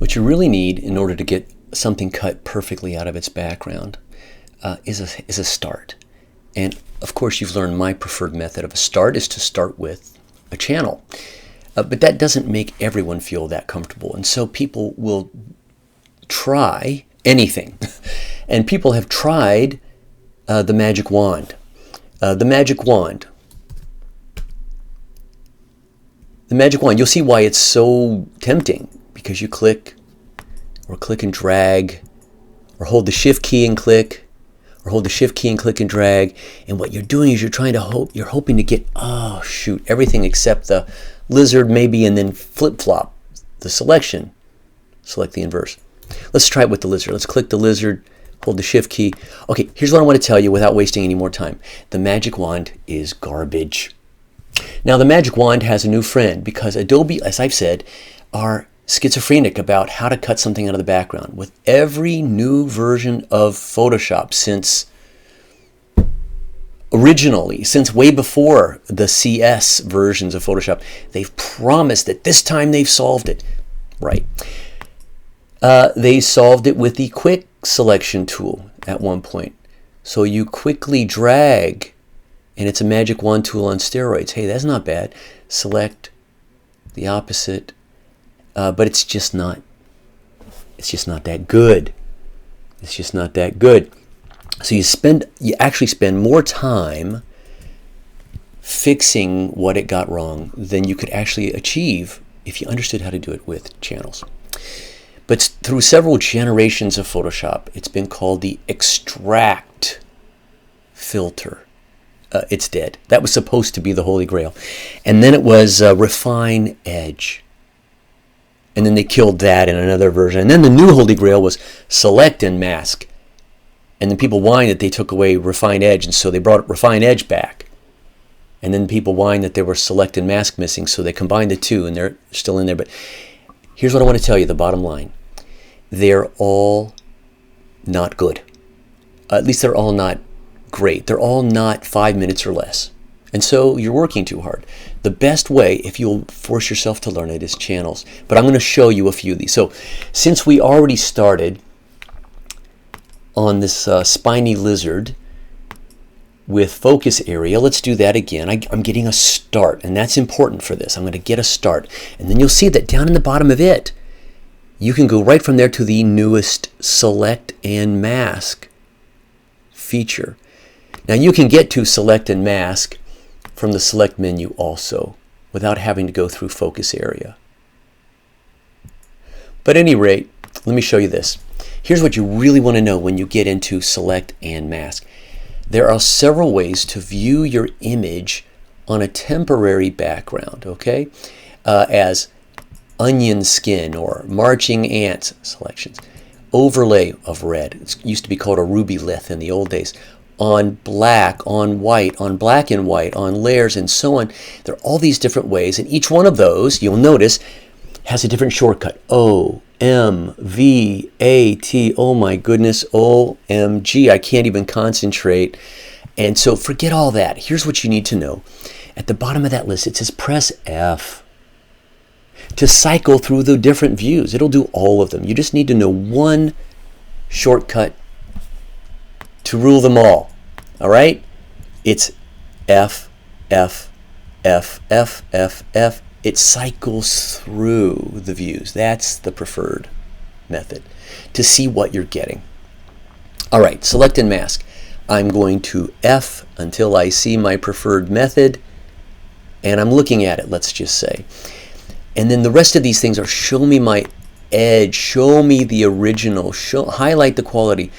What you really need in order to get something cut perfectly out of its background is a start. And of course, you've learned my preferred method of a start is to start with a channel. But that doesn't make everyone feel that comfortable. And so people will try anything. And people have tried the magic wand. The magic wand, you'll see why it's so tempting, because you click or click and drag or hold the shift key and click or hold the shift key and click and drag, and what you're doing is you're hoping to get, oh shoot, everything except the lizard maybe, and then flip-flop the selection. Select the inverse. Let's try it with the lizard. Let's click the lizard, hold the shift key. Okay, here's what I want to tell you without wasting any more time. The magic wand is garbage. Now, the magic wand has a new friend because Adobe, as I've said, are schizophrenic about how to cut something out of the background. With every new version of Photoshop since way before the CS versions of Photoshop, they've promised that this time they've solved it. Right. They solved it with the quick selection tool at one point. So you quickly drag, and it's a magic wand tool on steroids. Hey, that's not bad. Select the opposite, but it's just not that good. It's just not that good. So you actually spend more time fixing what it got wrong than you could actually achieve if you understood how to do it with channels. But through several generations of Photoshop, it's been called the extract filter. It's dead. That was supposed to be the Holy Grail. And then it was refine edge. And then they killed that in another version. And then the new Holy Grail was select and mask. And then people whined that they took away refine edge, and so they brought refine edge back. And then people whined that there were select and mask missing, so they combined the two, and they're still in there. But here's what I want to tell you, the bottom line. They're all not good. At least they're all not great. They're all not 5 minutes or less. And so you're working too hard. The best way, if you'll force yourself to learn it, is channels. But I'm going to show you a few of these. So since we already started on this spiny lizard with focus area, let's do that again. I'm getting a start, and that's important for this. I'm going to get a start. And then you'll see that down in the bottom of it, you can go right from there to the newest select and mask feature. Now you can get to select and mask from the select menu also without having to go through focus area. But at any rate, let me show you this. Here's what you really want to know when you get into select and mask. There are several ways to view your image on a temporary background, okay? As onion skin or marching ants selections, overlay of red. It used to be called a ruby lith in the old days. On black, on white, on black and white, on layers, and so on. There are all these different ways, and each one of those, you'll notice, has a different shortcut. O, M, V, A, T. Oh my goodness, OMG, I can't even concentrate. And so forget all that. Here's what you need to know. At the bottom of that list, it says press F to cycle through the different views. It'll do all of them. You just need to know one shortcut to rule them all. All right? It's F, F, F, F, F, F. It cycles through the views. That's the preferred method to see what you're getting. All right, select and mask. I'm going to F until I see my preferred method, and I'm looking at it, let's just say. And then the rest of these things are show me my edge, show me the original, highlight the quality.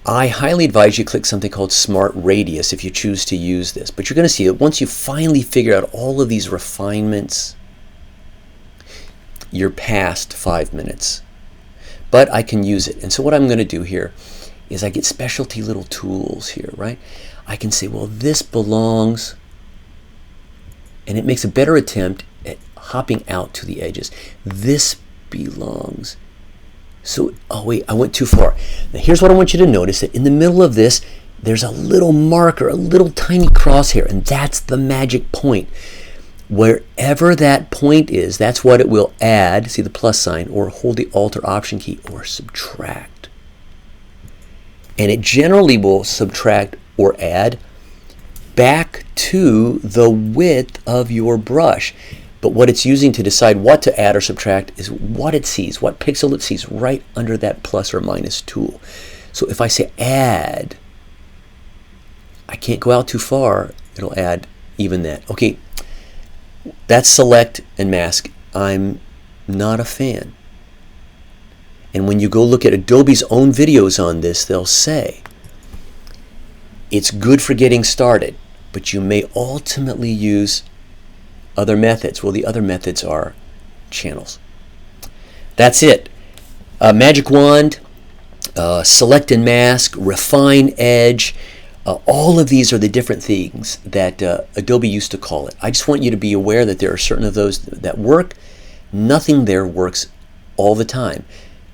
I highly advise you click something called Smart Radius if you choose to use this. But you're going to see that once you finally figure out all of these refinements, you're past 5 minutes. But I can use it. And so what I'm going to do here is I get specialty little tools here, right? I can say, well, this belongs, and it makes a better attempt at hopping out to the edges. This belongs. So, oh wait, I went too far. Now here's what I want you to notice, that in the middle of this, there's a little marker, a little tiny crosshair, and that's the magic point. Wherever that point is, that's what it will add, see the plus sign, or hold the Alt or Option key, or subtract. And it generally will subtract or add back to the width of your brush. But what it's using to decide what to add or subtract is what it sees, what pixel it sees right under that plus or minus tool. So if I say add, I can't go out too far, it'll add even that. Okay, that's select and mask. I'm not a fan. And when you go look at Adobe's own videos on this, they'll say it's good for getting started, but you may ultimately use other methods. Well, the other methods are channels. That's it. Magic wand, select and mask, refine edge. All of these are the different things that Adobe used to call it. I just want you to be aware that there are certain of those that work. Nothing there works all the time.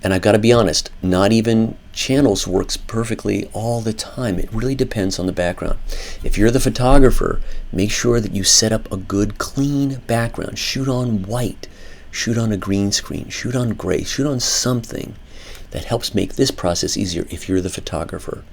And I've got to be honest, not even channels works perfectly all the time. It really depends on the background. If you're the photographer, make sure that you set up a good clean background. Shoot on white, shoot on a green screen, shoot on gray, shoot on something that helps make this process easier if you're the photographer.